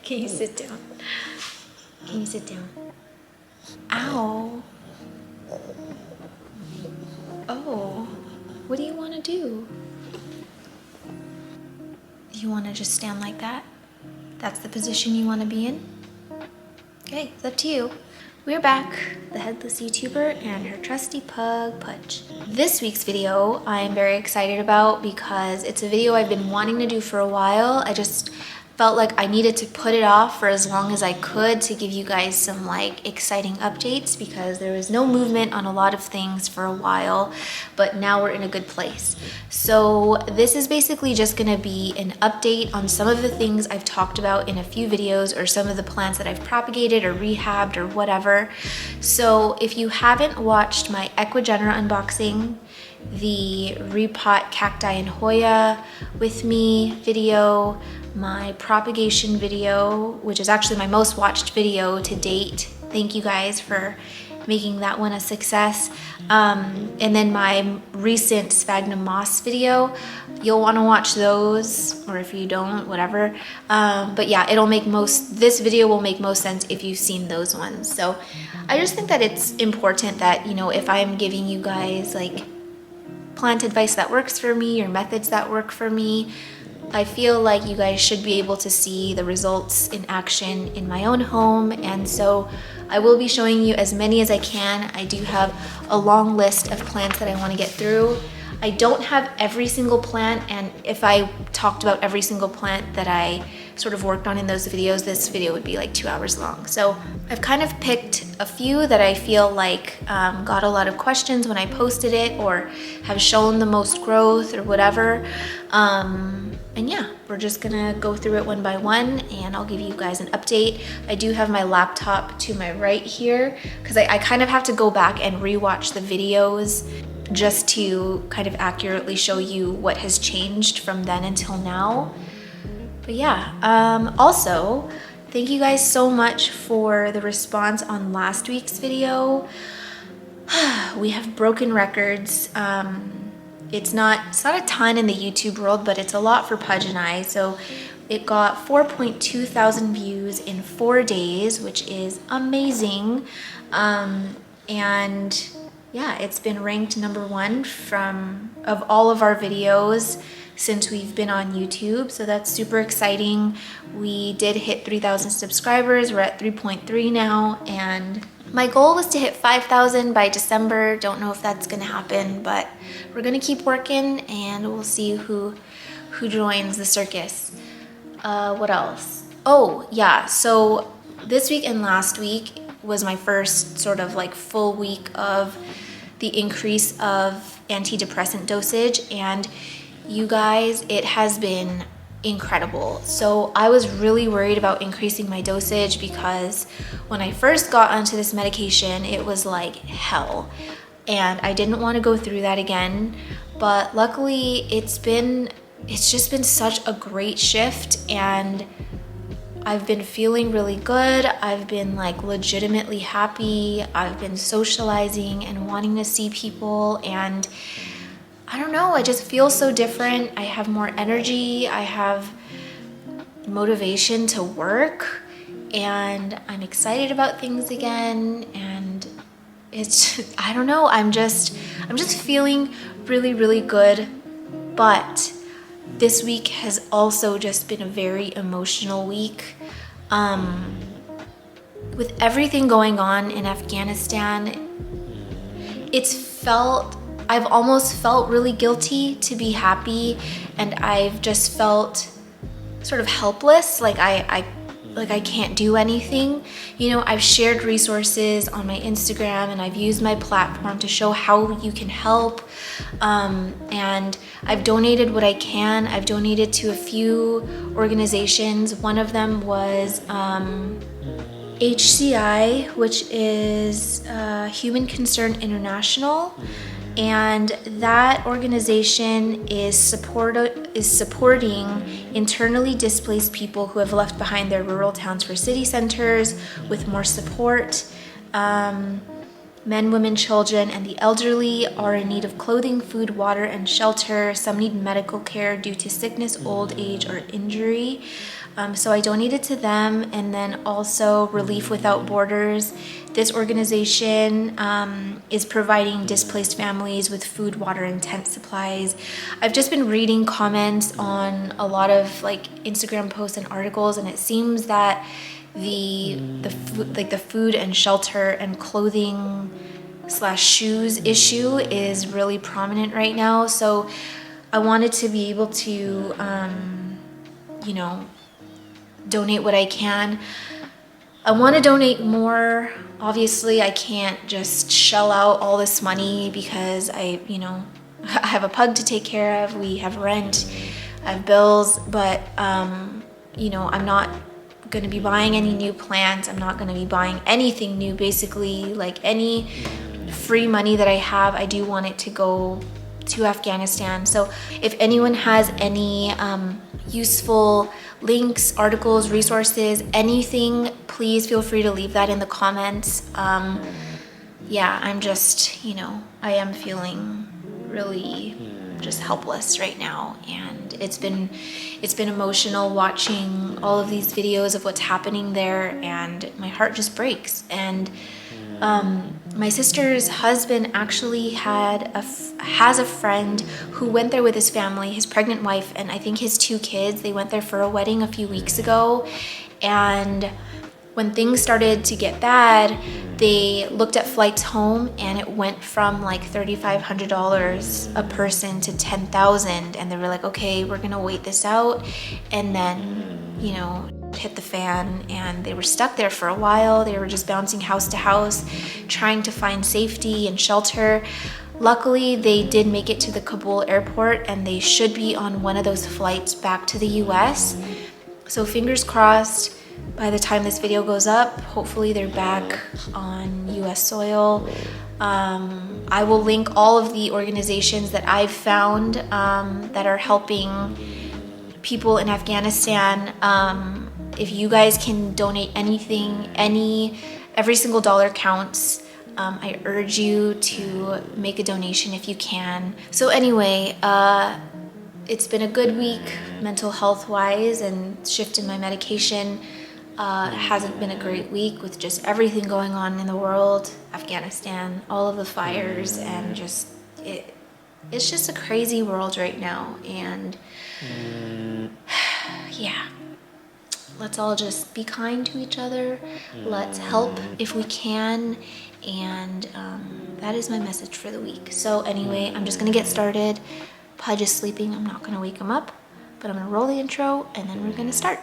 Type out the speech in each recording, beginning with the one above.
Can you sit down? Can you sit down? Ow. Oh, what do you want to do? Do you want to just stand like that? That's the position you want to be in? Okay, it's up to you. We're back, the headless YouTuber and her trusty pug, Pudge. This week's video I'm very excited about because it's a video I've been wanting to do for a while. I just felt like I needed to put it off for as long as I could to give you guys some like exciting updates because there was no movement on a lot of things for a while, but now we're in a good place. So this is basically just gonna be an update on some of the things I've talked about in a few videos or some of the plants that I've propagated or rehabbed or whatever. So if you haven't watched my Ecuagenera unboxing, the repot cacti and Hoya with me video, my propagation video, which is actually my most watched video to date. Thank you guys for making that one a success. And then my recent sphagnum moss video. You'll want to watch those, or if you don't, whatever. But yeah, this video will make most sense if you've seen those ones. So I just think that it's important that, you know, if I'm giving you guys like plant advice that works for me or methods that work for me, I feel like you guys should be able to see the results in action in my own home, and so I will be showing you as many as I can. I do have a long list of plants that I want to get through. I don't have every single plant, and if I talked about every single plant that I sort of worked on in those videos, this video would be like 2 hours long. So I've kind of picked a few that I feel like got a lot of questions when I posted it or have shown the most growth or whatever. And yeah, we're just gonna go through it one by one and I'll give you guys an update. I do have my laptop to my right here because I kind of have to go back and rewatch the videos just to kind of accurately show you what has changed from then until now. But yeah, also, thank you guys so much for the response on last week's video. We have broken records. It's not a ton in the YouTube world, but it's a lot for Pudge and I. So it got 4.2 thousand views in 4 days, which is amazing. And yeah, it's been ranked #1 of all of our videos since we've been on YouTube. So that's super exciting. We did hit 3,000 subscribers. We're at 3.3 now. And my goal was to hit 5,000 by December. Don't know if that's gonna happen, but we're gonna keep working and we'll see who joins the circus. What else? Oh yeah, so this week and last week was my first sort of like full week of the increase of antidepressant dosage, and you guys, it has been incredible. So I was really worried about increasing my dosage because when I first got onto this medication, it was like hell. And I didn't want to go through that again. But luckily it's just been such a great shift, and I've been feeling really good. I've been like legitimately happy. I've been socializing and wanting to see people, and I don't know, I just feel so different. I have more energy, I have motivation to work, and I'm excited about things again, and it's just, I don't know, I'm just feeling really, really good. But this week has also just been a very emotional week. With everything going on in Afghanistan, I've almost felt really guilty to be happy, and I've just felt sort of helpless, like I can't do anything. You know, I've shared resources on my Instagram and I've used my platform to show how you can help, and I've donated what I can. I've donated to a few organizations. One of them was HCI, which is Human Concern International. And that organization is supporting internally displaced people who have left behind their rural towns for city centers with more support. Men, women, children, and the elderly are in need of clothing, food, water, and shelter. Some need medical care due to sickness, old age, or injury. So I donated to them, and then also Relief Without Borders. This organization is providing displaced families with food, water, and tent supplies. I've just been reading comments on a lot of like Instagram posts and articles, and it seems that the food and shelter and clothing / shoes issue is really prominent right now. So I wanted to be able to, you know, donate what I can. I want to donate more. Obviously, I can't just shell out all this money because I have a pug to take care of. We have rent, I have bills, but I'm not going to be buying any new plants. I'm not going to be buying anything new. Basically, like any free money that I have, I do want it to go to Afghanistan. So if anyone has any useful links, articles, resources, anything, please feel free to leave that in the comments. Yeah, I'm just, I am feeling really just helpless right now, and it's been emotional watching all of these videos of what's happening there, and my heart just breaks. And my sister's husband actually has a friend who went there with his family, his pregnant wife, and I think his 2 kids. They went there for a wedding a few weeks ago, and when things started to get bad, they looked at flights home, and it went from like $3,500 a person to $10,000, and they were like, okay, we're gonna wait this out. And then hit the fan, and they were stuck there for a while. They were just bouncing house to house, trying to find safety and shelter. Luckily, they did make it to the Kabul airport, and they should be on one of those flights back to the US. So fingers crossed, by the time this video goes up, hopefully they're back on US soil. I will link all of the organizations that I've found that are helping people in Afghanistan. If you guys can donate anything, every single dollar counts. I urge you to make a donation if you can. So anyway, it's been a good week mental health wise, and shift in my medication. It hasn't been a great week with just everything going on in the world, Afghanistan, all of the fires, and just it's just a crazy world right now. And yeah, let's all just be kind to each other. Let's help if we can. And that is my message for the week. So anyway, I'm just gonna get started. Pudge is sleeping. I'm not gonna wake him up, but I'm gonna roll the intro, and then we're gonna start.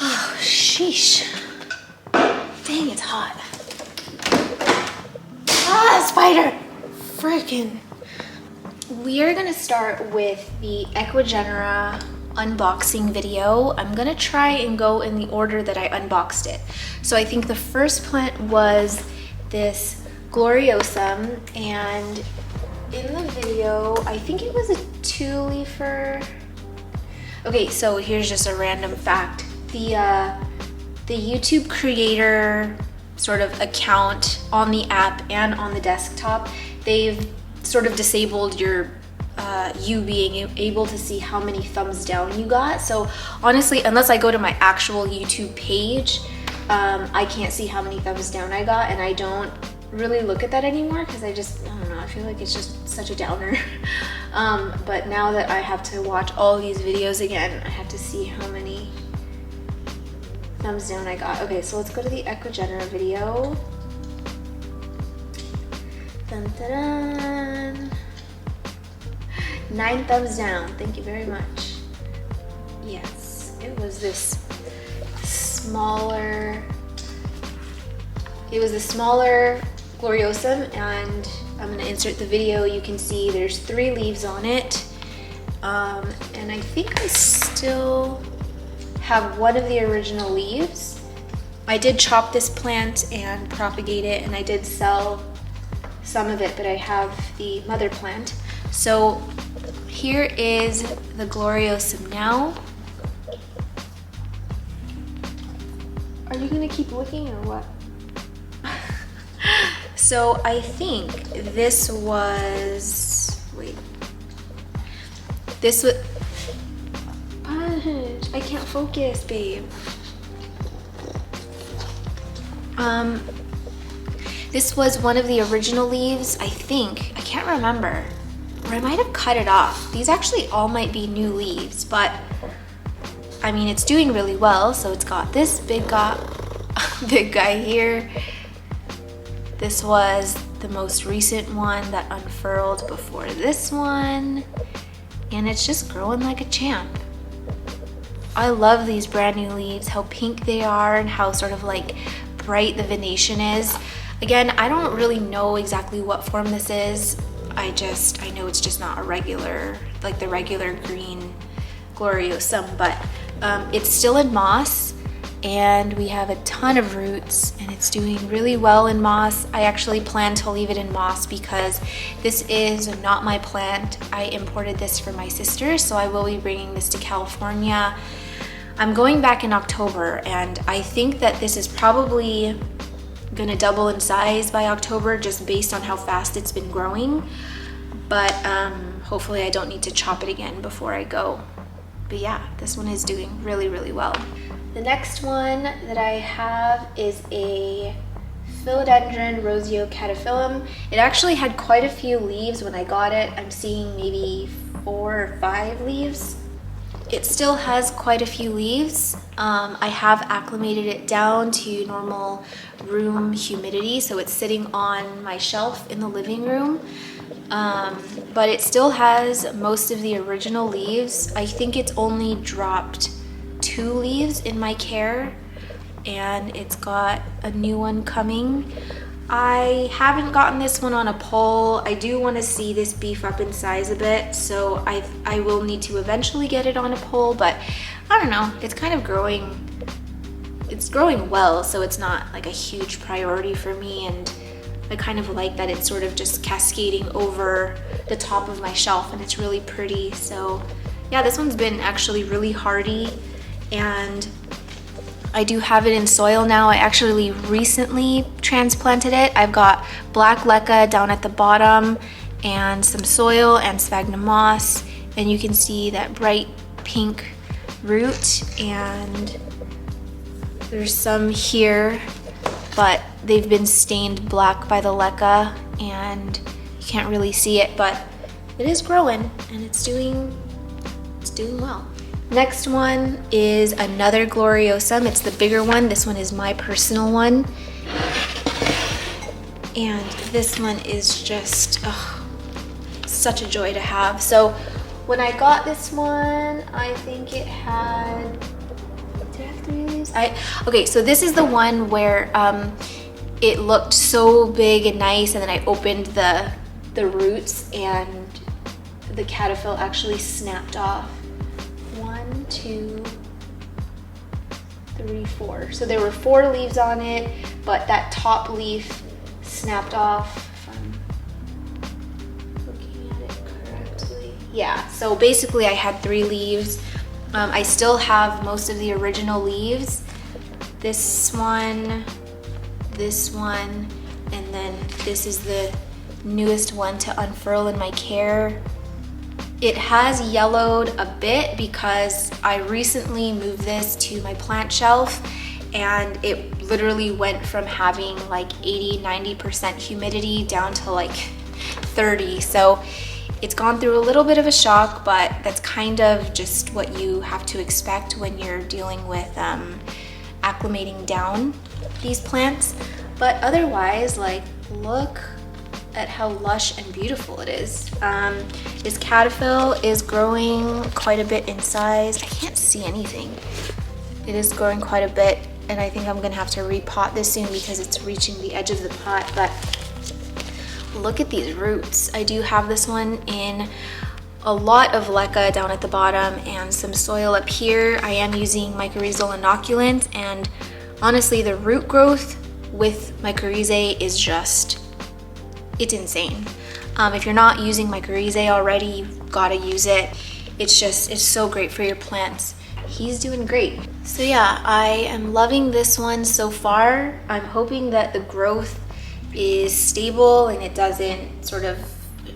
Oh, sheesh. Dang, it's hot. Ah, spider! Frickin'. We are gonna start with the Ecuagenera unboxing video. I'm gonna try and go in the order that I unboxed it. So I think the first plant was this gloriosum, and in the video, I think it was a 2-leafer. Okay, so here's just a random fact. The YouTube creator sort of account on the app and on the desktop, they've sort of disabled you being able to see how many thumbs down you got. So honestly, unless I go to my actual YouTube page, I can't see how many thumbs down I got, and I don't really look at that anymore because I don't know, I feel like it's just such a downer. But now that I have to watch all these videos again, I have to see how many thumbs down I got. Okay, so let's go to the Ecuagenera video. Dun, dun, dun. 9 thumbs down. Thank you very much. Yes, it was this smaller. It was a smaller gloriosum, and I'm gonna insert the video. You can see there's 3 leaves on it, and I think I still have one of the original leaves. I did chop this plant and propagate it, and I did sell some of it, but I have the mother plant. So Here is the gloriosum now. Are you gonna keep looking or what? So I think this was, wait. This was, I can't focus, babe. This was one of the original leaves, I think. I can't remember. Or I might have cut it off. These actually all might be new leaves, but I mean, it's doing really well. So it's got this big guy here. This was the most recent one that unfurled before this one. And it's just growing like a champ. I love these brand new leaves, how pink they are and how sort of like bright the venation is. Again, I don't really know exactly what form this is. I know it's just not a regular, like the regular green gloriosum, but it's still in moss and we have a ton of roots and it's doing really well in moss. I actually plan to leave it in moss because this is not my plant. I imported this for my sister, so I will be bringing this to California. I'm going back in October and I think that this is probably gonna double in size by October just based on how fast it's been growing. But hopefully I don't need to chop it again before I go. But yeah, this one is doing really, really well. The next one that I have is a philodendron roseo cataphyllum. It actually had quite a few leaves when I got it. I'm seeing maybe 4 or 5 leaves. It still has quite a few leaves. I have acclimated it down to normal room humidity, so it's sitting on my shelf in the living room. But it still has most of the original leaves. I think it's only dropped 2 leaves in my care, and it's got a new one coming. I haven't gotten this one on a pole. I do want to see this beef up in size a bit, so I will need to eventually get it on a pole, but I don't know, it's kind of growing. It's growing well, so it's not like a huge priority for me, and I kind of like that it's sort of just cascading over the top of my shelf and it's really pretty. So yeah, this one's been actually really hardy and I do have it in soil now. I actually recently transplanted it. I've got black leca down at the bottom and some soil and sphagnum moss, and you can see that bright pink root, and there's some here, but they've been stained black by the leca and you can't really see it, but it is growing and it's doing well. Next one is another gloriosum. It's the bigger one. This one is my personal one. And this one is just such a joy to have. So when I got this one, I think it had, did I have 3 leaves? Okay, so this is the one where it looked so big and nice, and then I opened the roots and the cataphyll actually snapped off. 1, 2, 3, 4. So there were 4 leaves on it, but that top leaf snapped off, if I'm looking at it correctly. Yeah, so basically I had 3 leaves. I still have most of the original leaves. This one, and then this is the newest one to unfurl in my care. It has yellowed a bit because I recently moved this to my plant shelf and it literally went from having like 80-90% humidity down to like 30. So it's gone through a little bit of a shock, but that's kind of just what you have to expect when you're dealing with acclimating down these plants. But otherwise, like, look at how lush and beautiful it is. This cataphyll is growing quite a bit in size. I can't see anything. It is growing quite a bit, and I think I'm gonna have to repot this soon because it's reaching the edge of the pot. But look at these roots. I do have this one in a lot of leca down at the bottom and some soil up here. I am using mycorrhizal inoculant, and honestly, the root growth with mycorrhizae is just, it's insane. If you're not using mycorrhizae already, you gotta use it. It's so great for your plants. He's doing great. So yeah, I am loving this one so far. I'm hoping that the growth is stable and it doesn't sort of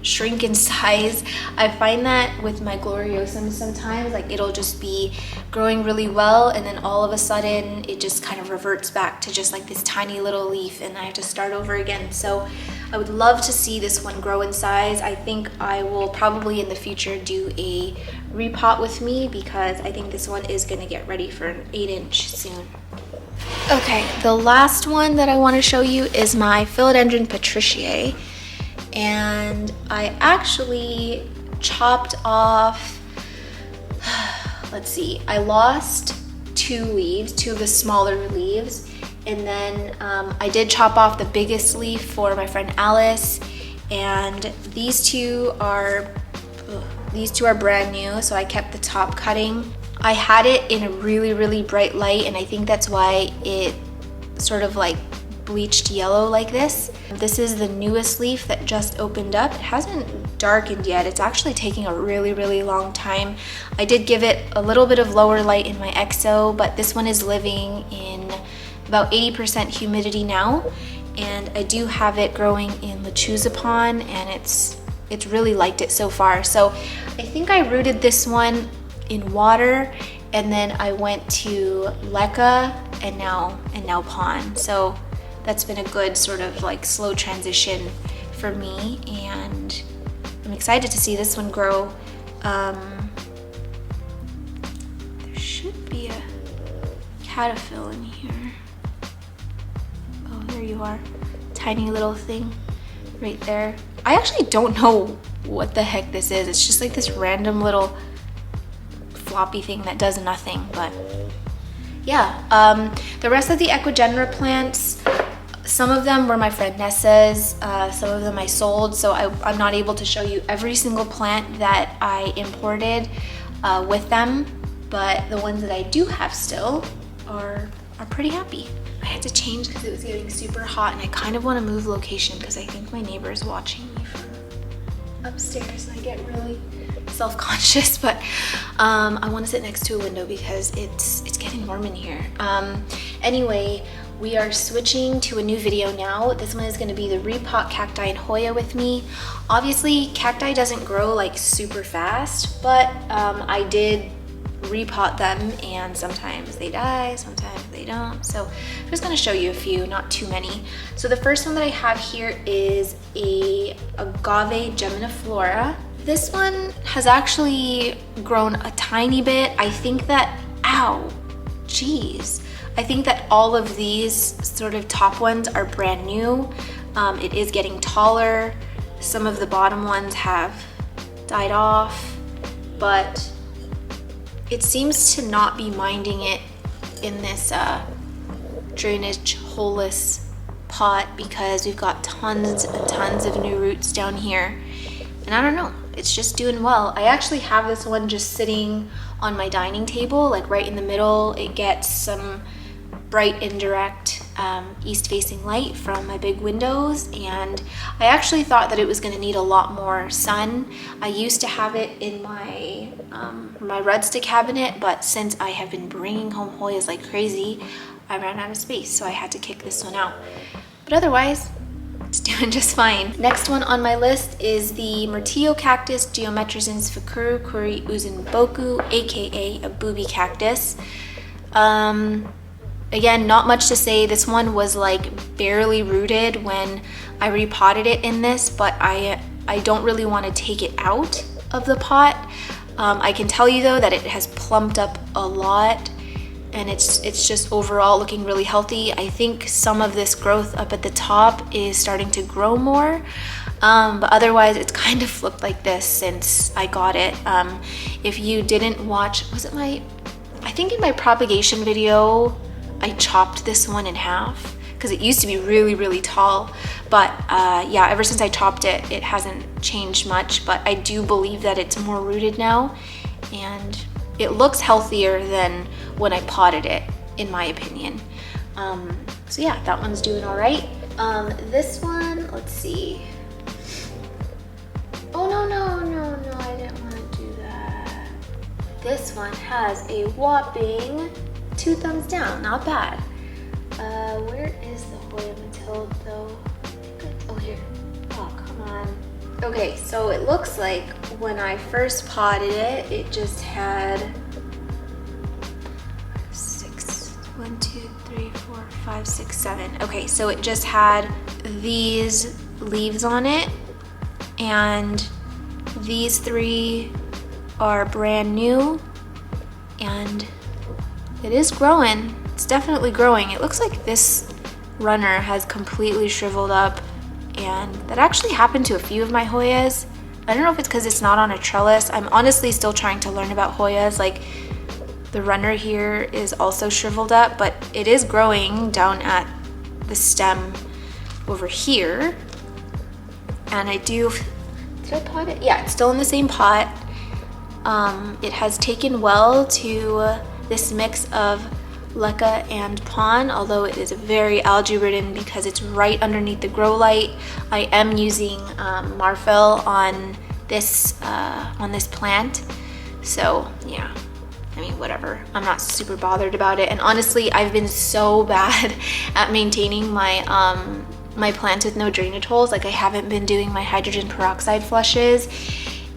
shrink in size. I find that with my gloriosum sometimes, like it'll just be growing really well and then all of a sudden it just kind of reverts back to just like this tiny little leaf and I have to start over again. So I would love to see this one grow in size. I think I will probably in the future do a repot with me because I think this one is gonna get ready for an 8-inch soon. Okay, the last one that I want to show you is my philodendron patriciae. And I actually chopped off, let's see, I lost 2 leaves, 2 of the smaller leaves. And then I did chop off the biggest leaf for my friend Alice. And these two are brand new, so I kept the top cutting. I had it in a really, really bright light, and I think that's why it sort of like bleached yellow like this. This is the newest leaf that just opened up. It hasn't darkened yet. It's actually taking a really, really long time. I did give it a little bit of lower light in my exo, but this one is living in about 80% humidity now. And I do have it growing in lechuzapon, and it's really liked it so far. So I think I rooted this one in water, and then I went to leca and now pon. So that's been a good sort of like slow transition for me, and I'm excited to see this one grow. There should be a caterpillar in here. Oh, there you are. Tiny little thing right there. I actually don't know what the heck this is. It's just like this random little floppy thing that does nothing, but yeah. The rest of the Ecuagenera plants, some of them were my friend Nessa's, some of them I sold, so I'm not able to show you every single plant that I imported with them, but the ones that I do have still are pretty happy. I had to change because it was getting super hot, and I kind of want to move location because I think my neighbor is watching me from upstairs and I get really self-conscious, but I want to sit next to a window because it's getting warm in here. Anyway, we are switching to a new video now. This one is going to be the repot cacti and Hoya with me. Obviously, cacti doesn't grow like super fast, but I did repot them, and sometimes they die, sometimes they don't. So I'm just going to show you a few, not too many. So the first one that I have here is a agave geminiflora. This one has actually grown a tiny bit. I think that, ow, geez. I think that all of these sort of top ones are brand new. It is getting taller. Some of the bottom ones have died off, but it seems to not be minding it in this drainage holeless pot because we've got tons and tons of new roots down here. And I don't know, it's just doing well. I actually have this one just sitting on my dining table, like right in the middle. It gets some bright indirect east-facing light from my big windows, and I actually thought that it was going to need a lot more sun. I used to have it in my my Rudsta cabinet, but since I have been bringing home Hoyas like crazy, I ran out of space, so I had to kick this one out. But otherwise, it's doing just fine. Next one on my list is the murtillo cactus Geometrasins Fakuru Kuri Uzin Boku, aka a booby cactus. Again, not much to say. This one was like barely rooted when I repotted it in this, but I don't really want to take it out of the pot. I can tell you though that it has plumped up a lot, and it's just overall looking really healthy. I think some of this growth up at the top is starting to grow more, but otherwise it's kind of looked like this since I got it. If you didn't watch, I think in my propagation video, I chopped this one in half because it used to be really, really tall. But yeah, ever since I chopped it, it hasn't changed much. But I do believe that it's more rooted now, and it looks healthier than when I potted it, in my opinion. So yeah, that one's doing all right. This one, let's see. Oh, no, I didn't want This one has a whopping 2 thumbs down, not bad. Where is the Hoya Matilde though? Oh, here. Oh, come on. Okay, so it looks like when I first potted it, it just had 1, 2, 3, 4, 5, 6, 7. Okay, so it just had these leaves on it, and these 3 are brand new, and it is growing. It's definitely growing. It looks like this runner has completely shriveled up, and that actually happened to a few of my Hoyas. I don't know if it's because it's not on a trellis. I'm honestly still trying to learn about Hoyas. Like, the runner here is also shriveled up, but it is growing down at the stem over here. And did I pot it? Yeah, it's still in the same pot. It has taken well to this mix of leca and pon, although it is very algae ridden because it's right underneath the grow light. I am using Marfil on this plant, so yeah. I mean, whatever. I'm not super bothered about it. And honestly, I've been so bad at maintaining my my plants with no drainage holes. Like, I haven't been doing my hydrogen peroxide flushes.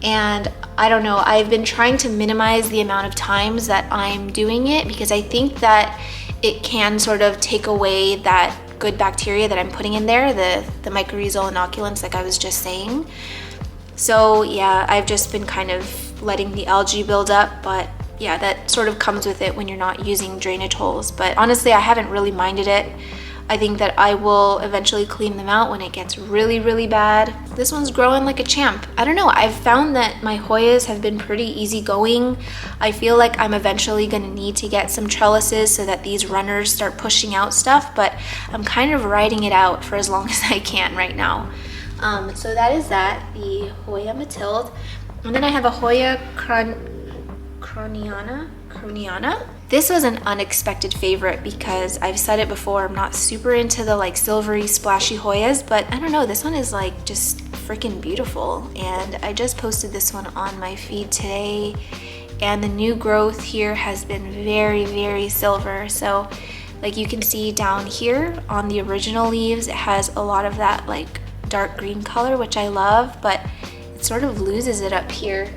And I don't know, I've been trying to minimize the amount of times that I'm doing it because I think that it can sort of take away that good bacteria that I'm putting in there, the mycorrhizal inoculants like I was just saying. So yeah, I've just been kind of letting the algae build up, but yeah, that sort of comes with it when you're not using drainage holes. But honestly, I haven't really minded it. I think that I will eventually clean them out when it gets really, really bad. This one's growing like a champ. I don't know, I've found that my Hoyas have been pretty easygoing. I feel like I'm eventually gonna need to get some trellises so that these runners start pushing out stuff, but I'm kind of riding it out for as long as I can right now. So that is that, the Hoya Matilde. And then I have a Hoya Croniana. This was an unexpected favorite because I've said it before, I'm not super into the like silvery splashy Hoyas, but I don't know, this one is like just freaking beautiful. And I just posted this one on my feed today, and the new growth here has been very, very silver. So like you can see down here on the original leaves, it has a lot of that like dark green color, which I love, but it sort of loses it up here.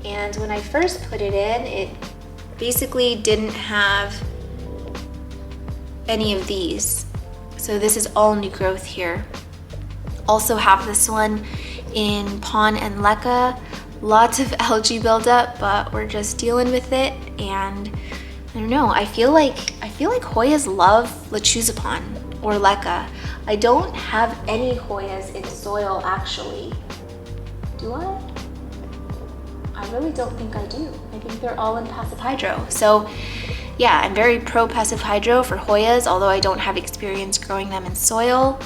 And when I first put it in, it basically didn't have any of these. So this is all new growth here. Also have this one in pon and leca. Lots of algae buildup, but we're just dealing with it. And I don't know, I feel like Hoyas love lechuzapon or leca. I don't have any Hoyas in soil actually. Do I? I really don't think I do. I think they're all in passive hydro. So yeah, I'm very pro passive hydro for Hoyas, although I don't have experience growing them in soil.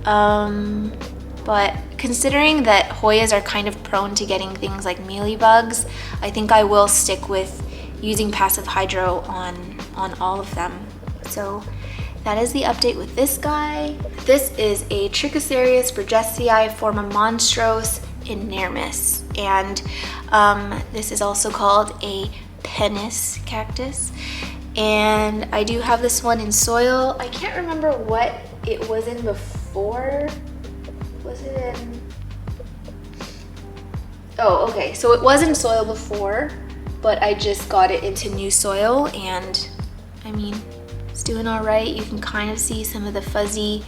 But considering that Hoyas are kind of prone to getting things like mealybugs, I think I will stick with using passive hydro on all of them. So that is the update with this guy. This is a Trichocereus burgessii forma monstros inermis, and this is also called a penis cactus. And I do have this one in soil. I can't remember what it was in before. Was it in... Oh, okay, so it was in soil before, but I just got it into new soil, and I mean, it's doing all right. You can kind of see some of the fuzzy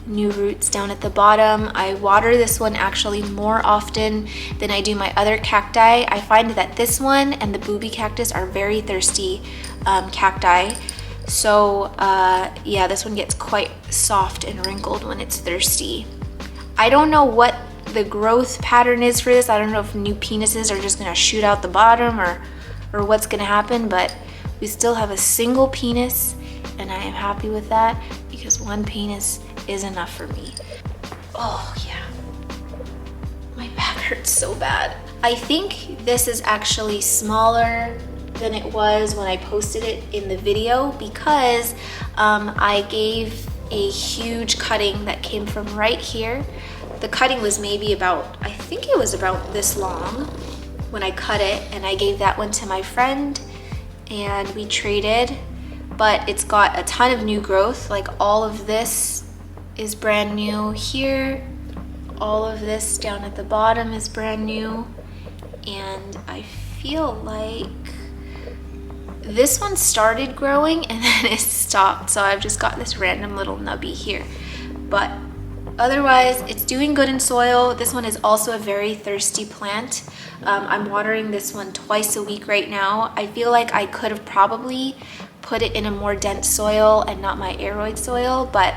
new roots down at the bottom. I water this one actually more often than I do my other cacti. I find that this one and the booby cactus are very thirsty cacti. So yeah, this one gets quite soft and wrinkled when it's thirsty. I don't know what the growth pattern is for this. I don't know if new penises are just gonna shoot out the bottom or what's gonna happen, but we still have a single penis, and I am happy with that because one penis is enough for me. Oh yeah, my back hurts so bad. I think this is actually smaller than it was when I posted it in the video because I gave a huge cutting that came from right here. The cutting was maybe about, I think it was about this long, when I cut it, and I gave that one to my friend and we traded, but it's got a ton of new growth. Like all of this is brand new here. All of this down at the bottom is brand new. And I feel like this one started growing and then it stopped. So I've just got this random little nubby here. But otherwise, it's doing good in soil. This one is also a very thirsty plant. I'm watering this one twice a week right now. I feel like I could have probably put it in a more dense soil and not my aeroid soil, but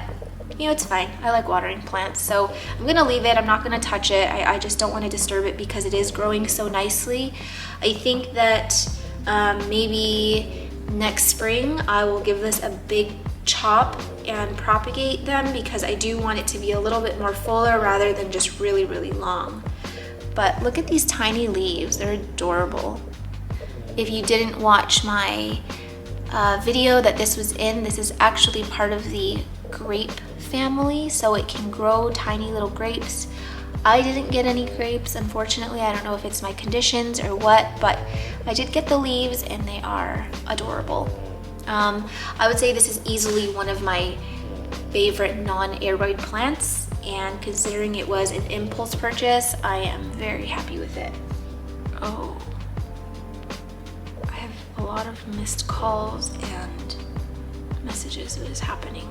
you know, it's fine. I like watering plants, so I'm gonna leave it. I'm not gonna touch it. I just don't want to disturb it because it is growing so nicely. I think that maybe next spring I will give this a big chop and propagate them, because I do want it to be a little bit more fuller rather than just really, really long. But look at these tiny leaves. They're adorable. If you didn't watch my video that this was in, this is actually part of the grape family, so it can grow tiny little grapes. I didn't get any grapes, unfortunately. I don't know if it's my conditions or what, but I did get the leaves and they are adorable. I would say this is easily one of my favorite non-aeroid plants, and considering it was an impulse purchase, I am very happy with it. Oh, I have a lot of missed calls and messages. What is happening?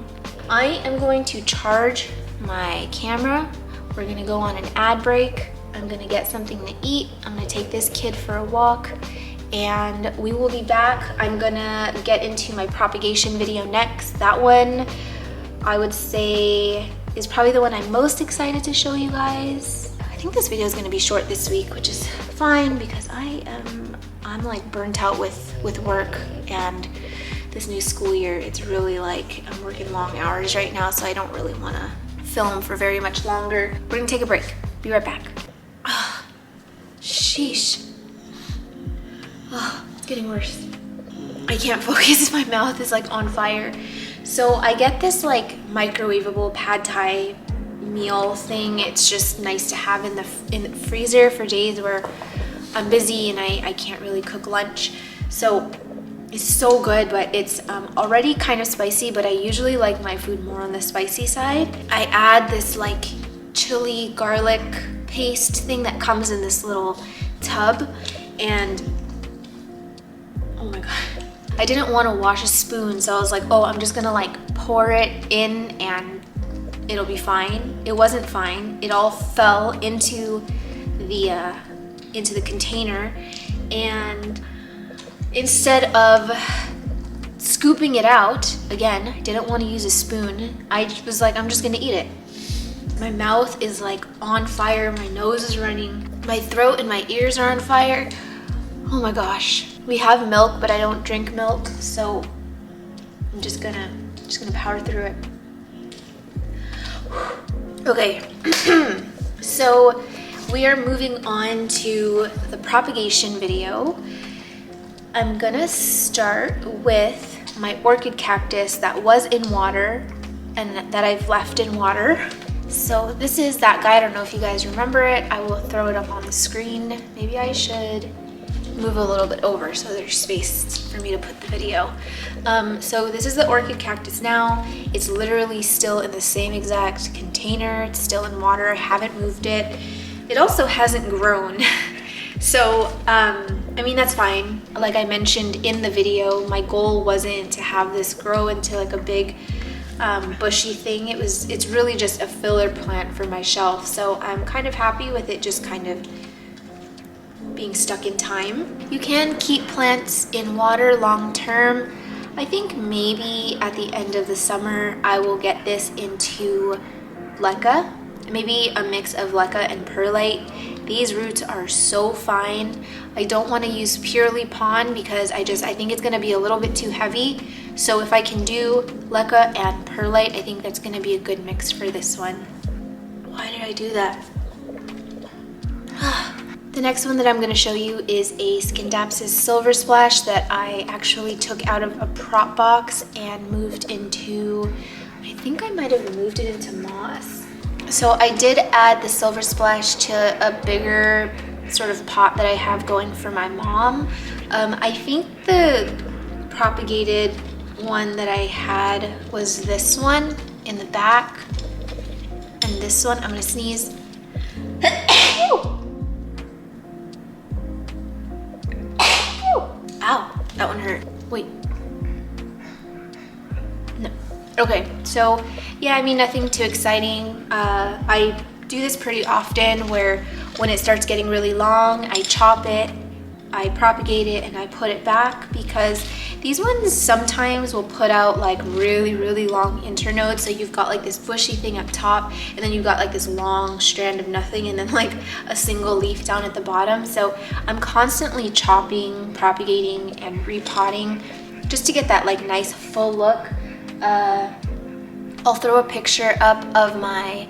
I am going to charge my camera. We're gonna go on an ad break. I'm gonna get something to eat. I'm gonna take this kid for a walk, and we will be back. I'm gonna get into my propagation video next. That one, I would say, is probably the one I'm most excited to show you guys. I think this video is gonna be short this week, which is fine because I'm like burnt out with work, and this new school year, it's really like I'm working long hours right now, so I don't really wanna film for very much longer. We're gonna take a break. Be right back. Oh, sheesh. Oh, it's getting worse. I can't focus. My mouth is like on fire. So I get this like microwavable pad thai meal thing. It's just nice to have in the freezer for days where I'm busy and I can't really cook lunch. So it's so good, but it's already kind of spicy, but I usually like my food more on the spicy side. I add this like chili garlic paste thing that comes in this little tub, and oh my god, I didn't want to wash a spoon, so I was like, oh, I'm just gonna like pour it in and it'll be fine. It wasn't fine. It all fell into the container, and instead of scooping it out, again, I didn't want to use a spoon. I was like, I'm just gonna eat it. My mouth is like on fire, my nose is running, my throat and my ears are on fire. Oh my gosh. We have milk, but I don't drink milk, so I'm just gonna power through it. Okay, so we are moving on to the propagation video. I'm gonna start with my orchid cactus that was in water and that I've left in water. So this is that guy. I don't know if you guys remember it. I will throw it up on the screen. Maybe I should move a little bit over so there's space for me to put the video. So this is the orchid cactus now. It's literally still in the same exact container. It's still in water. I haven't moved it. It also hasn't grown. So, I mean, that's fine. Like I mentioned in the video, my goal wasn't to have this grow into like a big bushy thing. It's really just a filler plant for my shelf. So I'm kind of happy with it just kind of being stuck in time. You can keep plants in water long term. I think maybe at the end of the summer, I will get this into leca, maybe a mix of leca and perlite. These roots are so fine. I don't want to use purely pon because I think it's going to be a little bit too heavy. So if I can do leca and perlite, I think that's going to be a good mix for this one. Why did I do that? The next one that I'm going to show you is a Scindapsus Silver Splash that I actually took out of a prop box and moved into, I think I might have moved it into moss. So I did add the Silver Splash to a bigger sort of pot that I have going for my mom. I think the propagated one that I had was this one in the back, and this one, I'm gonna sneeze. Ow, that one hurt. Wait. No. Okay, so yeah, I mean, nothing too exciting. I do this pretty often where when it starts getting really long, I chop it, I propagate it, and I put it back, because these ones sometimes will put out like really long internodes. So you've got like this bushy thing up top, and then you've got like this long strand of nothing, and then like a single leaf down at the bottom. So I'm constantly chopping, propagating, and repotting just to get that like nice full look. I'll throw a picture up of my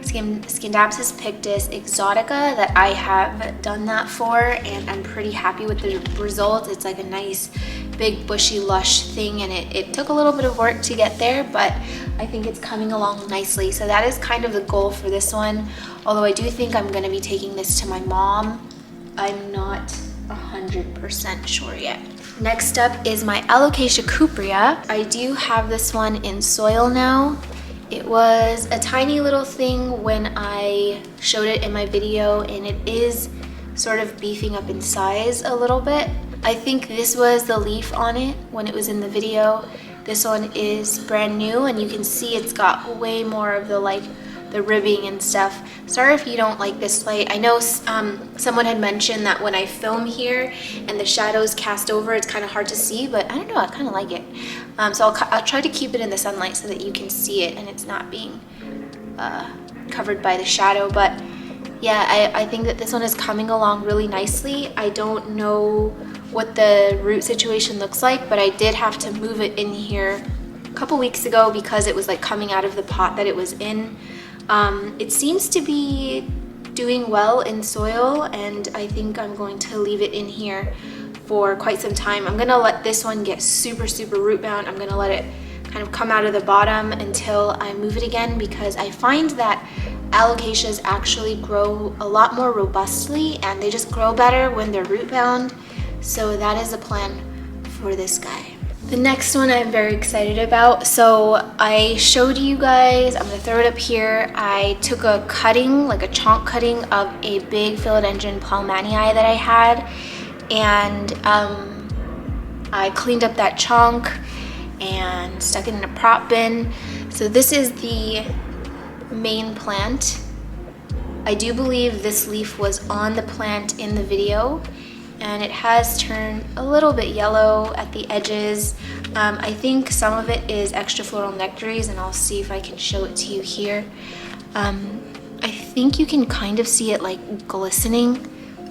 Scindapsus pictus exotica that I have done that for, and I'm pretty happy with the result. It's like a nice big bushy lush thing, and it took a little bit of work to get there, but I think it's coming along nicely. So that is kind of the goal for this one, although I do think I'm going to be taking this to my mom. I'm not 100% sure yet. Next up is my allocation cuprea. I do have this one in soil now. It was a tiny little thing when I showed it in my video, and it is sort of beefing up in size a little bit. I think this was the leaf on it when it was in the video. This one is brand new, and you can see it's got way more of the ribbing and stuff. Sorry if you don't like this light. I know someone had mentioned that when I film here and the shadows cast over, it's kind of hard to see, but I don't know, I kind of like it. So I'll try to keep it in the sunlight so that you can see it and it's not being covered by the shadow. But yeah, I think that this one is coming along really nicely. I don't know what the root situation looks like, but I did have to move it in here a couple weeks ago because it was like coming out of the pot that it was in. It seems to be doing well in soil, and I think I'm going to leave it in here for quite some time. I'm gonna let this one get super root bound. I'm gonna let it kind of come out of the bottom until I move it again, because I find that alocasias actually grow a lot more robustly and they just grow better when they're root bound. So that is the plan for this guy. The next one I'm very excited about. So I showed you guys, I'm gonna throw it up here. I took a cutting, like a chunk cutting of a big philodendron plumanyeye that I had, and I cleaned up that chunk and stuck it in a prop bin. So this is the main plant. I do believe this leaf was on the plant in the video, and it has turned a little bit yellow at the edges. I think some of it is extra floral nectaries, and I'll see if I can show it to you here. I think you can kind of see it like glistening.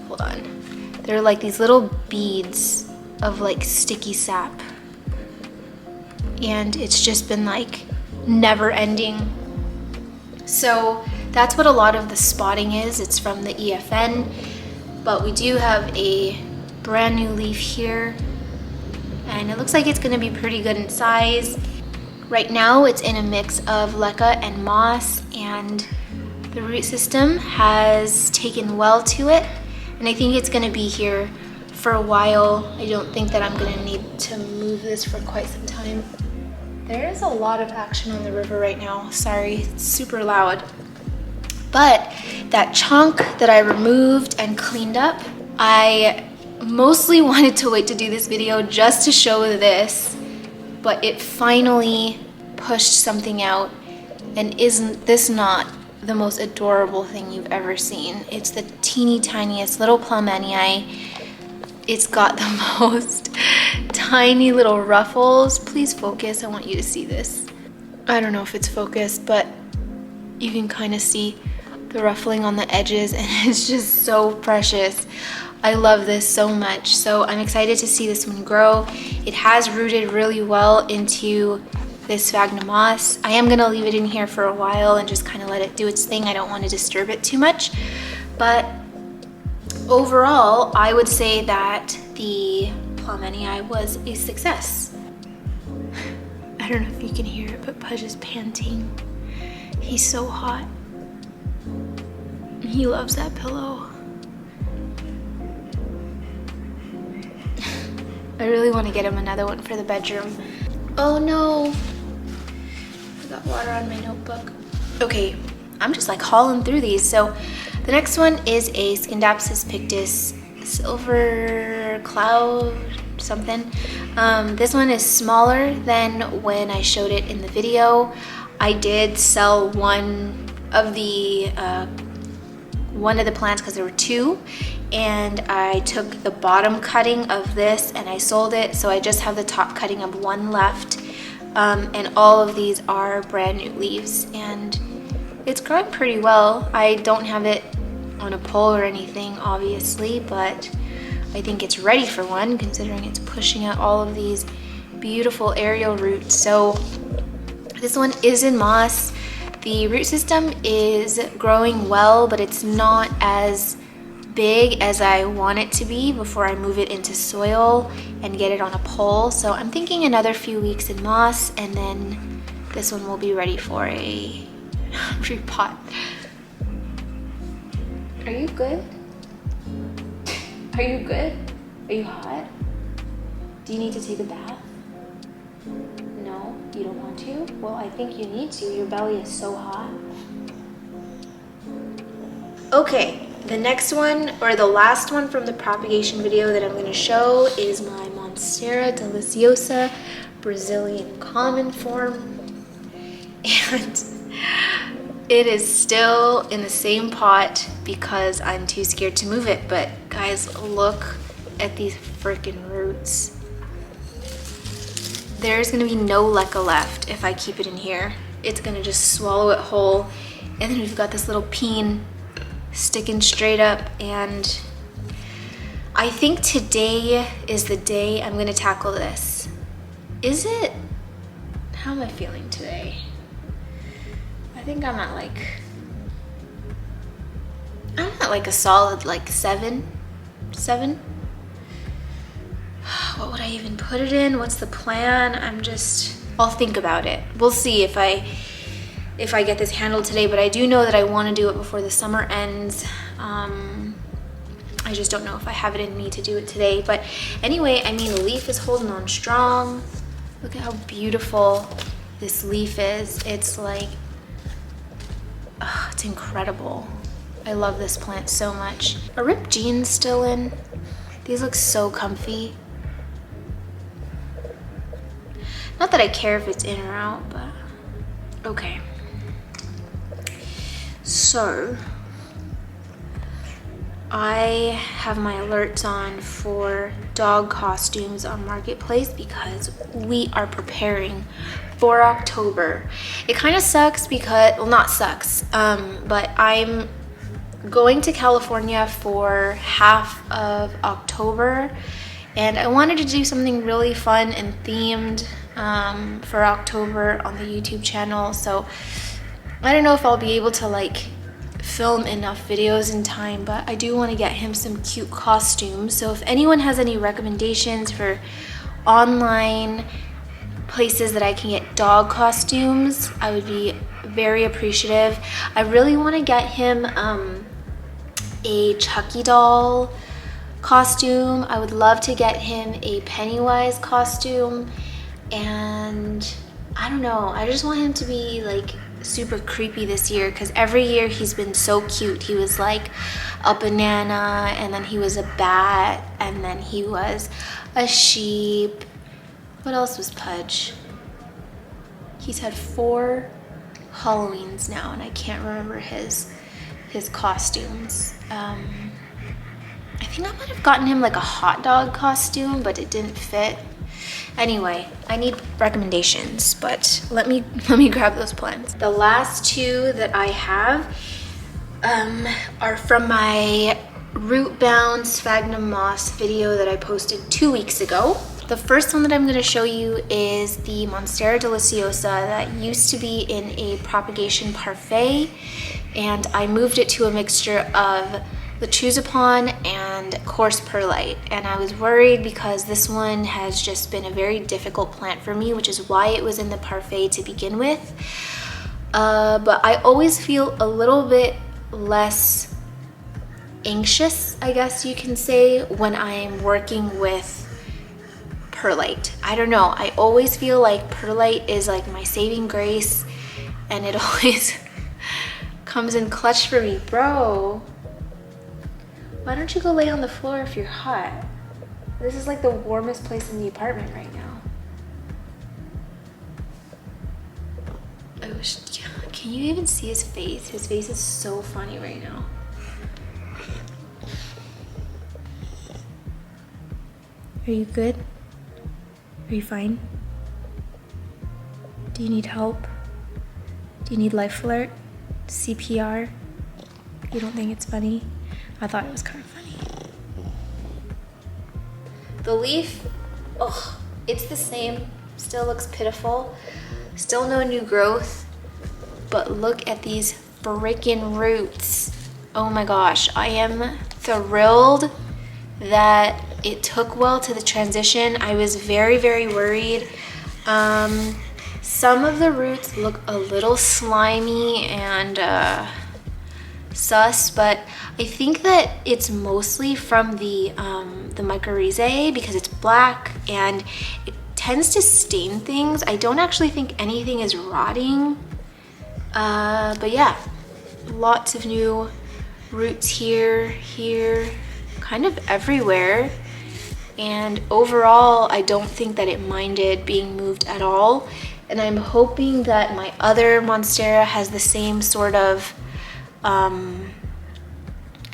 Hold on. They're like these little beads of like sticky sap. And it's just been like never ending. So that's what a lot of the spotting is. It's from the EFN. But we do have a brand new leaf here, and it looks like it's going to be pretty good in size. Right now it's in a mix of leca and moss, and the root system has taken well to it, and I think it's going to be here for a while. I don't think that I'm going to need to move this for quite some time. There is a lot of action on the river right now. Sorry, it's super loud. But that chunk that I removed and cleaned up, I mostly wanted to wait to do this video just to show this, but it finally pushed something out. And isn't this not the most adorable thing you've ever seen? It's the teeny tiniest little plumanyeye. It's got the most tiny little ruffles. Please focus, I want you to see this. I don't know if it's focused, but you can kind of see the ruffling on the edges, and it's just so precious. I love this so much. So I'm excited to see this one grow. It has rooted really well into this sphagnum moss. I am gonna leave it in here for a while and just kind of let it do its thing. I don't want to disturb it too much. But overall, I would say that the plumanyeye was a success. I don't know if you can hear it, but Pudge is panting. He's so hot. He loves that pillow. I really want to get him another one for the bedroom. Oh no, I got water on my notebook. Okay, I'm just like hauling through these. So the next one is a Scindapsus pictus silver cloud something. This one is smaller than when I showed it in the video. I did sell one of the plants because there were two, and I took the bottom cutting of this and I sold it, so I just have the top cutting of one left. And all of these are brand new leaves, and it's growing pretty well. I don't have it on a pole or anything, obviously, but I think it's ready for one considering it's pushing out all of these beautiful aerial roots. So this one is in moss. The root system is growing well, but it's not as big as I want it to be before I move it into soil and get it on a pole. So I'm thinking another few weeks in moss, and then this one will be ready for a repot. Are you good? Are you good? Are you hot? Do you need to take a bath? No, you don't want to? Well, I think you need to. Your belly is so hot. Okay, the next one, or the last one from the propagation video that I'm going to show is my Monstera deliciosa Brazilian common form. And it is still in the same pot because I'm too scared to move it. But guys, look at these freaking roots. There's gonna be no leca left if I keep it in here. It's gonna just swallow it whole. And then we've got this little peen sticking straight up, and I think today is the day I'm gonna tackle this. Is it? How am I feeling today? I think I'm at like a solid like 7. What would I even put it in? What's the plan? I'll think about it. We'll see if I get this handled today, but I do know that I want to do it before the summer ends. I just don't know if I have it in me to do it today. But anyway, I mean, the leaf is holding on strong. Look at how beautiful this leaf is. It's like, it's incredible. I love this plant so much. Are ripped jeans still in? These look so comfy. Not that I care if it's in or out, but okay. So I have my alerts on for dog costumes on Marketplace because we are preparing for October. It kind of sucks because, well, not sucks, but I'm going to California for half of October, and I wanted to do something really fun and themed for October on the YouTube channel. So I don't know if I'll be able to like film enough videos in time, but I do want to get him some cute costumes. So if anyone has any recommendations for online places that I can get dog costumes, I would be very appreciative. I really want to get him a Chucky doll costume. I would love to get him a Pennywise costume, and I don't know, I just want him to be like super creepy this year because every year he's been so cute. He was like a banana, and then he was a bat, and then he was a sheep. What else was Pudge? He's had 4 Halloweens now, and I can't remember his costumes. I think I might have gotten him like a hot dog costume, but it didn't fit. Anyway, I need recommendations, but let me grab those plants. The last 2 that I have are from my root-bound sphagnum moss video that I posted 2 weeks ago. The first one that I'm going to show you is the Monstera deliciosa that used to be in a propagation parfait, and I moved it to a mixture of Lechuzapon and coarse perlite, and I was worried because this one has just been a very difficult plant for me, which is why it was in the parfait to begin with. But I always feel a little bit less anxious, I guess you can say, when I'm working with perlite. I don't know, I always feel like perlite is like my saving grace, and it always comes in clutch for me. Bro, why don't you go lay on the floor if you're hot? This is like the warmest place in the apartment right now. I wish, can you even see his face? His face is so funny right now. Are you good? Are you fine? Do you need help? Do you need life alert? CPR? You don't think it's funny? I thought it was kind of funny. The leaf, ugh, it's the same. Still looks pitiful. Still no new growth. But look at these freaking roots. Oh my gosh, I am thrilled that it took well to the transition. I was very, very worried. Some of the roots look a little slimy and sus, but I think that it's mostly from the mycorrhizae because it's black and it tends to stain things. I don't actually think anything is rotting, but yeah, lots of new roots here, kind of everywhere. And overall, I don't think that it minded being moved at all. And I'm hoping that my other monstera has the same sort of, I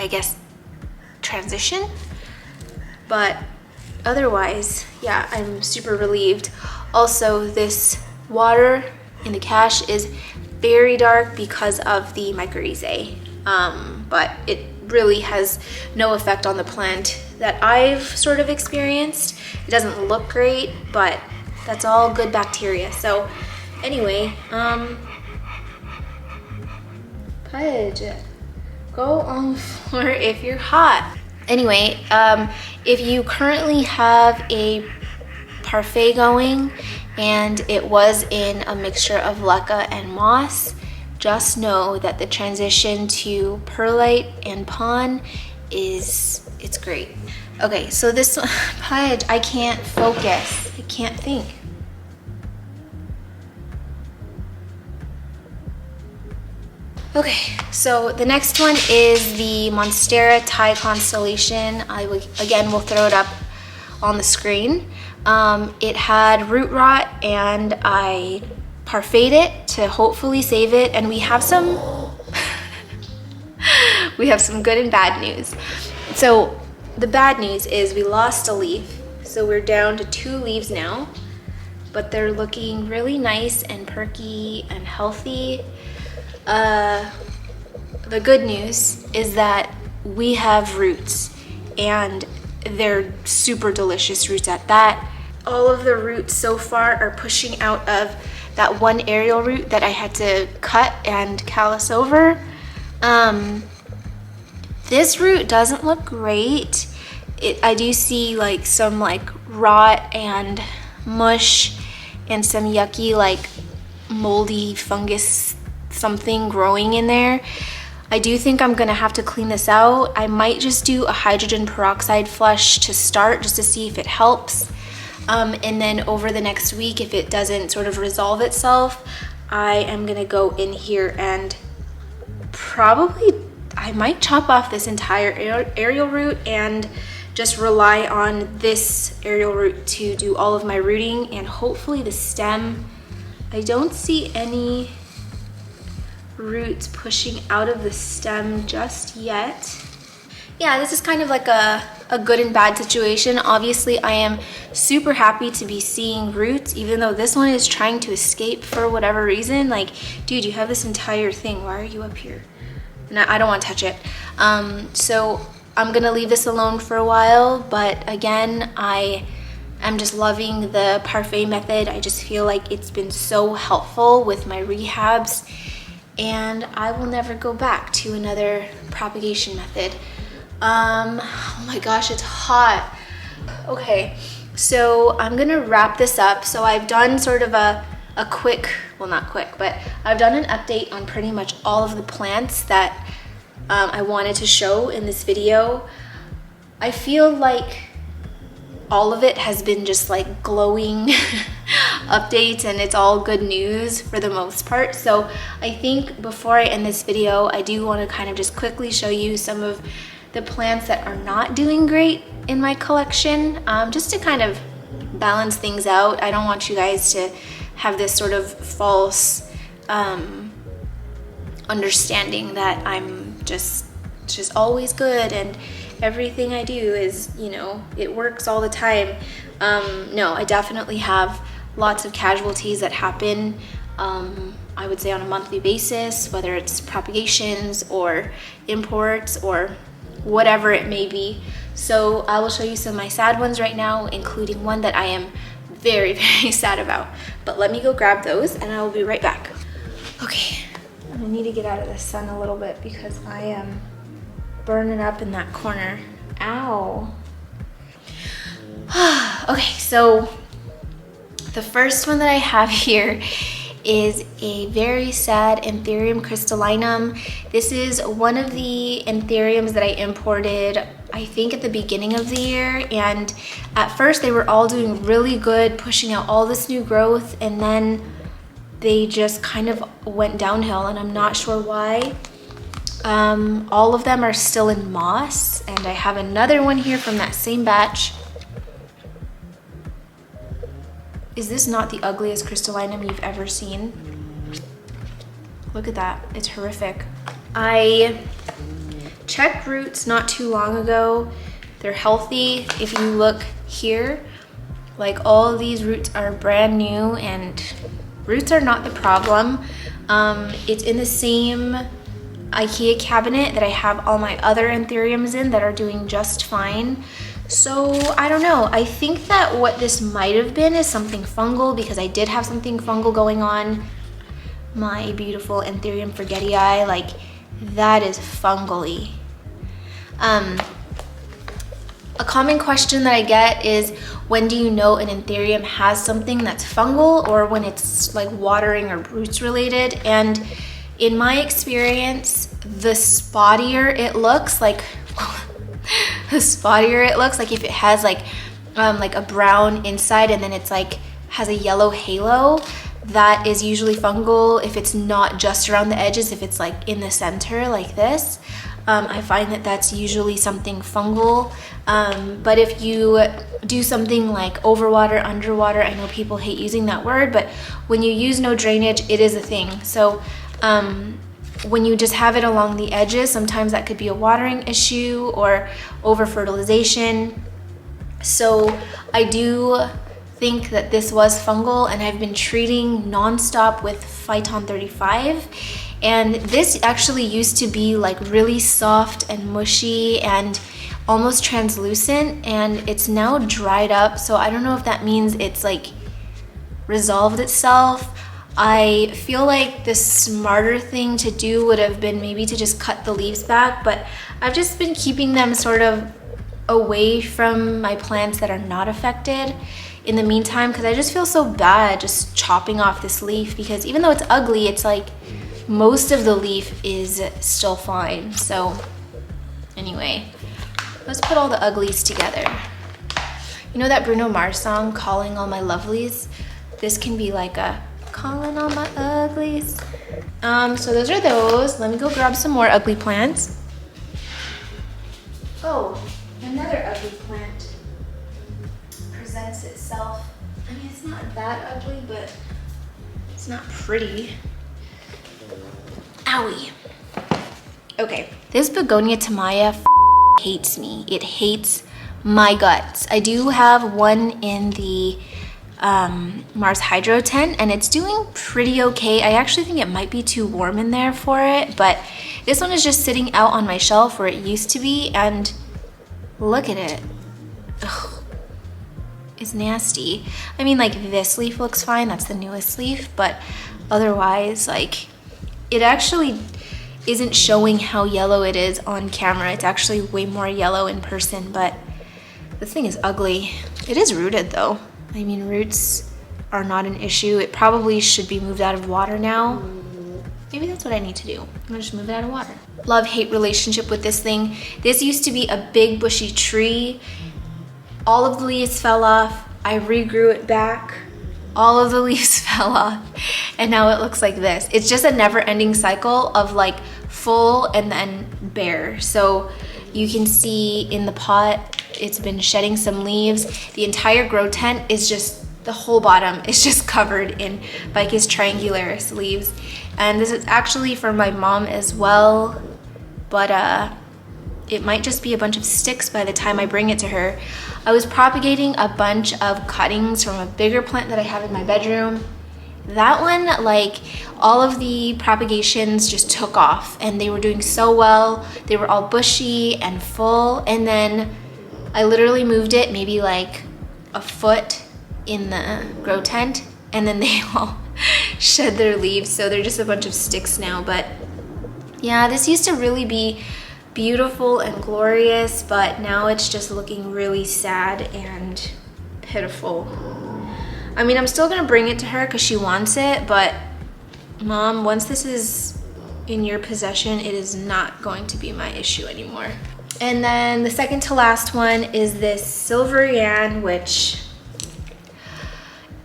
guess, transition. But otherwise, yeah, I'm super relieved. Also, this water in the cache is very dark because of the mycorrhizae. But it really has no effect on the plant that I've sort of experienced. It doesn't look great, but that's all good bacteria. So anyway, Pudge, go on the floor if you're hot. Anyway, if you currently have a parfait going and it was in a mixture of leca and moss, just know that the transition to perlite and pon it's great. Okay, so this Pudge, I can't focus. I can't think. Okay, so the next one is the Monstera Thai constellation. Again, we'll throw it up on the screen. It had root rot and I parfaited it to hopefully save it, and we have some we have some good and bad news. So the bad news is we lost a leaf, so we're down to 2 leaves now, but they're looking really nice and perky and healthy. The good news is that we have roots, and they're super delicious roots at that. All of the roots so far are pushing out of that one aerial root that I had to cut and callus over. This root doesn't look great. I do see like some like rot and mush and some yucky like moldy fungus something growing in there. I do think I'm gonna have to clean this out. I might just do a hydrogen peroxide flush to start just to see if it helps. And then over the next week, if it doesn't sort of resolve itself, I am gonna go in here and I might chop off this entire aerial root and just rely on this aerial root to do all of my rooting, and hopefully the stem. I don't see any roots pushing out of the stem just yet. Yeah, this is kind of like a good and bad situation. Obviously, I am super happy to be seeing roots, even though this one is trying to escape for whatever reason. Like, dude, you have this entire thing. Why are you up here? And I don't want to touch it. So I'm gonna leave this alone for a while, but again, I am just loving the parfait method. I just feel like it's been so helpful with my rehabs, and I will never go back to another propagation method. Oh my gosh, it's hot. Okay, so I'm gonna wrap this up. So I've done sort of a quick, well, not quick, but I've done an update on pretty much all of the plants that I wanted to show in this video. I feel like all of it has been just like glowing updates, and it's all good news for the most part. So I think before I end this video, I do want to kind of just quickly show you some of the plants that are not doing great in my collection, just to kind of balance things out. I don't want you guys to have this sort of false understanding that I'm just always good and everything I do is, you know, it works all the time. No, I definitely have lots of casualties that happen, I would say on a monthly basis, whether it's propagations or imports or whatever it may be. So I will show you some of my sad ones right now, including one that I am very, very sad about. But let me go grab those and I will be right back. Okay, I need to get out of the sun a little bit because I am burning up in that corner. Ow. Okay, so the first one that I have here is a very sad Ethereum crystallinum. This is one of the ethereums that I imported, I think at the beginning of the year, and at first they were all doing really good, pushing out all this new growth, and then they just kind of went downhill, and I'm not sure why. All of them are still in moss, and I have another one here from that same batch. Is this not the ugliest crystallinum you've ever seen? Look at that, it's horrific. I checked roots not too long ago. They're healthy. If you look here, like all of these roots are brand new, and roots are not the problem. It's in the same IKEA cabinet that I have all my other ethereums in that are doing just fine. So I don't know, I think that what this might have been is something fungal, because I did have something fungal going on. My beautiful Ethereum forgetii, like that is fungally. A common question that I get is, when do you know an Ethereum has something that's fungal, or when it's like watering or roots related? And in my experience, the spottier it looks, like if it has like a brown inside and then it's like has a yellow halo, that is usually fungal. If it's not just around the edges, if it's like in the center like this, I find that that's usually something fungal. But if you do something like overwater, underwater, I know people hate using that word, but when you use no drainage, it is a thing. So when you just have it along the edges, sometimes that could be a watering issue or over fertilization. So I do think that this was fungal, and I've been treating nonstop with Phyton 35. And this actually used to be like really soft and mushy and almost translucent, and it's now dried up. So I don't know if that means it's like resolved itself. I feel like the smarter thing to do would have been maybe to just cut the leaves back, but I've just been keeping them sort of away from my plants that are not affected in the meantime, because I just feel so bad just chopping off this leaf, because even though it's ugly, it's like most of the leaf is still fine. So anyway, let's put all the uglies together. You know that Bruno Mars song, Calling All My Lovelies? This can be like a calling all my uglies. So those are those. Let me go grab some more ugly plants. Oh, another ugly plant presents itself. I mean, it's not that ugly, but it's not pretty. Owie. Okay, this begonia tamaya hates me. It hates my guts. I do have one in the Mars Hydro tent, and it's doing pretty okay. I actually think it might be too warm in there for it, but this one is just sitting out on my shelf where it used to be, and look at it. Ugh. It's nasty. I mean, like, this leaf looks fine, that's the newest leaf, but otherwise, like, it actually isn't showing how yellow it is on camera. It's actually way more yellow in person, but this thing is ugly. It is rooted though. I mean, roots are not an issue. It probably should be moved out of water now. Maybe that's what I need to do. I'm gonna just move it out of water. Love-hate relationship with this thing. This used to be a big bushy tree. all of the leaves fell off. I regrew it back. All of the leaves fell off. And now it looks like this. It's just a never-ending cycle of like full and then bare. So you can see in the pot, it's been shedding some leaves. The entire grow tent is just, the whole bottom is just covered in Ficus triangularis leaves. And this is actually for my mom as well, but it might just be a bunch of sticks by the time I bring it to her. I was propagating a bunch of cuttings from a bigger plant that I have in my bedroom. That one, like, all of the propagations just took off and they were doing so well. They were all bushy and full, and then I literally moved it maybe like a foot in the grow tent, and then they all shed their leaves, so they're just a bunch of sticks now. But yeah, this used to really be beautiful and glorious, but now it's just looking really sad and pitiful. I mean, I'm still gonna bring it to her because she wants it, but Mom, once this is in your possession, it is not going to be my issue anymore. And then the second to last one is this silverian, which,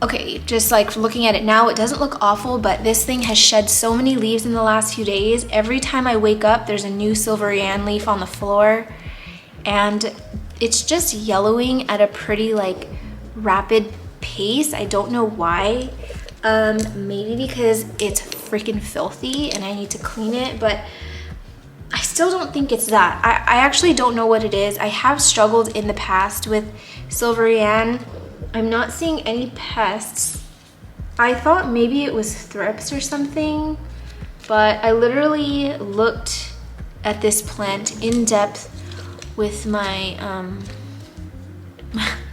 okay, just like looking at it now, it doesn't look awful, but this thing has shed so many leaves in the last few days. Every time I wake up, there's a new silverian leaf on the floor, and it's just yellowing at a pretty like rapid pace. I don't know why. Maybe because it's freaking filthy and I need to clean it, but I still don't think it's that. I actually don't know what it is. I have struggled in the past with silverian. I'm not seeing any pests. I thought maybe it was thrips or something, but I literally looked at this plant in depth with my,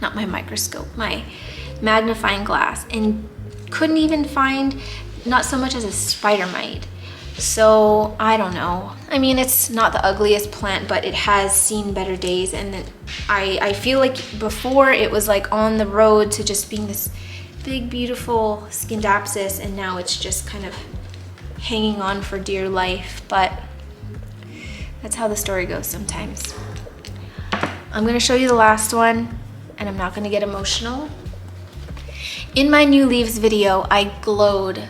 not my microscope, my magnifying glass, and couldn't even find not so much as a spider mite. So I don't know. I mean, it's not the ugliest plant, but it has seen better days, and I feel like before it was like on the road to just being this big beautiful scindapsus, and now it's just kind of hanging on for dear life. But that's how the story goes sometimes. I'm gonna show you the last one, and I'm not gonna get emotional. In my new leaves video, I glowed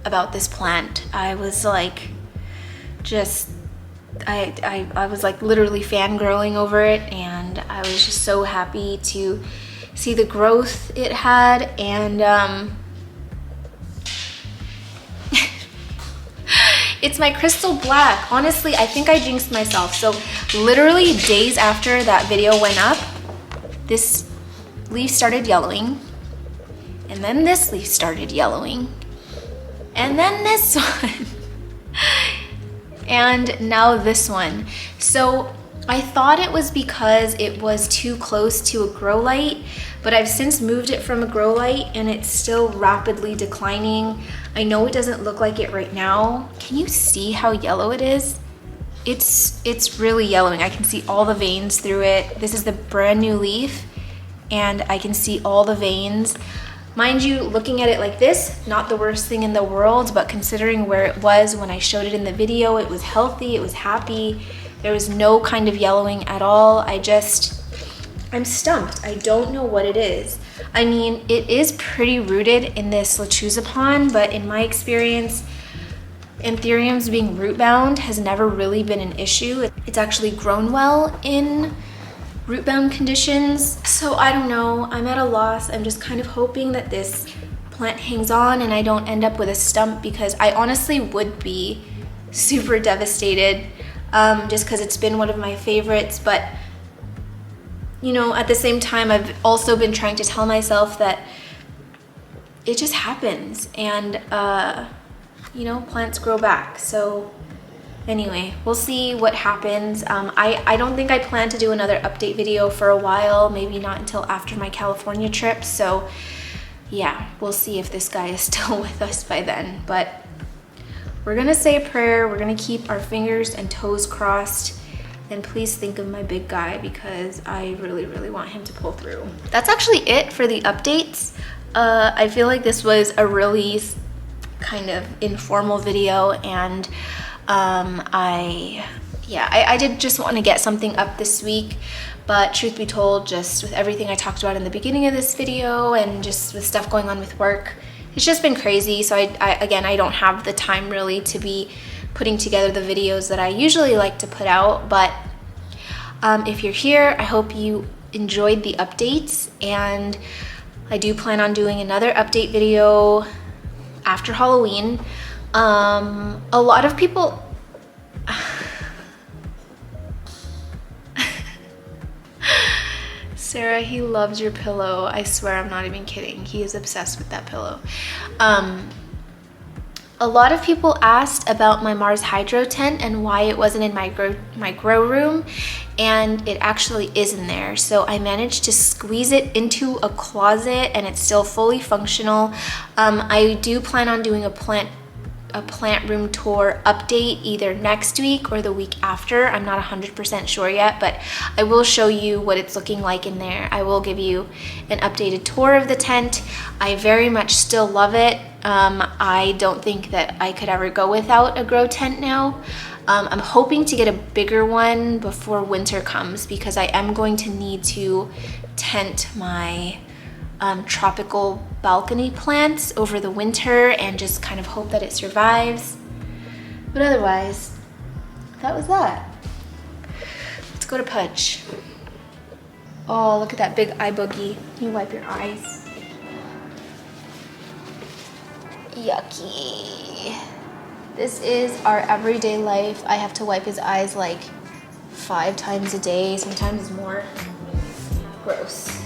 about this plant. I was like, I was like literally fangirling over it, and I was just so happy to see the growth it had. And it's my crystal black. Honestly, I think I jinxed myself. So literally days after that video went up, this leaf started yellowing, and then this leaf started yellowing, and then this one, and now this one. So I thought it was because it was too close to a grow light, but I've since moved it from a grow light and it's still rapidly declining. I know it doesn't look like it right now. Can you see how yellow it is? It's really yellowing. I can see all the veins through it. This is the brand new leaf, and I can see all the veins. Mind you, looking at it like this, not the worst thing in the world, but considering where it was when I showed it in the video, it was healthy, it was happy. There was no kind of yellowing at all. I'm stumped. I don't know what it is. I mean, it is pretty rooted in this lechuza pond, but in my experience, ethereums being root bound has never really been an issue. It's actually grown well in root bound conditions. So I don't know, I'm at a loss. I'm just kind of hoping that this plant hangs on and I don't end up with a stump, because I honestly would be super devastated, just because it's been one of my favorites. But you know, at the same time, I've also been trying to tell myself that it just happens, and you know, plants grow back. So anyway, we'll see what happens. I don't think I plan to do another update video for a while, maybe not until after my California trip. So yeah, we'll see if this guy is still with us by then. But we're gonna say a prayer, we're gonna keep our fingers and toes crossed, and please think of my big guy, because I really, really want him to pull through. That's actually it for the updates. I feel like this was a really kind of informal video, and I yeah, I did just want to get something up this week, but truth be told, just with everything I talked about in the beginning of this video and just with stuff going on with work, it's just been crazy. So I don't have the time really to be putting together the videos that I usually like to put out. But if you're here, I hope you enjoyed the updates, and I do plan on doing another update video after Halloween. A lot of people Sarah, he loves your pillow. I swear I'm not even kidding. He is obsessed with that pillow. A lot of people asked about my Mars Hydro tent and why it wasn't in my grow room, and it actually is in there. So I managed to squeeze it into a closet and it's still fully functional. I do plan on doing a plant room tour update either next week or the week after. I'm not 100% sure yet, but I will show you what it's looking like in there. I will give you an updated tour of the tent. I very much still love it. I don't think that I could ever go without a grow tent now. I'm hoping to get a bigger one before winter comes, because I am going to need to tent my tropical balcony plants over the winter and just kind of hope that it survives. But otherwise, that was that. Let's go to Pudge. Oh, look at that big eye boogie. Can you wipe your eyes? Yucky. This is our everyday life. I have to wipe his eyes like 5 times a day, sometimes more. Gross.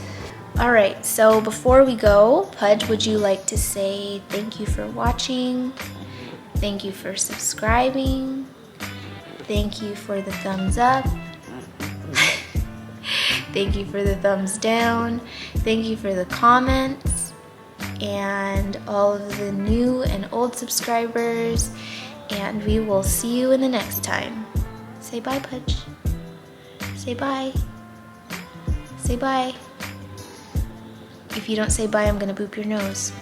All right, so before we go, Pudge, would you like to say thank you for watching? Thank you for subscribing. Thank you for the thumbs up. Thank you for the thumbs down. Thank you for the comments and all of the new and old subscribers. And we will see you in the next time. Say bye, Pudge. Say bye. Say bye. If you don't say bye, I'm gonna boop your nose.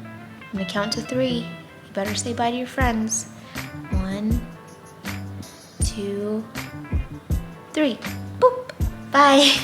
I'm gonna count to 3. You better say bye to your friends. 1, 2, 3. Boop. Bye.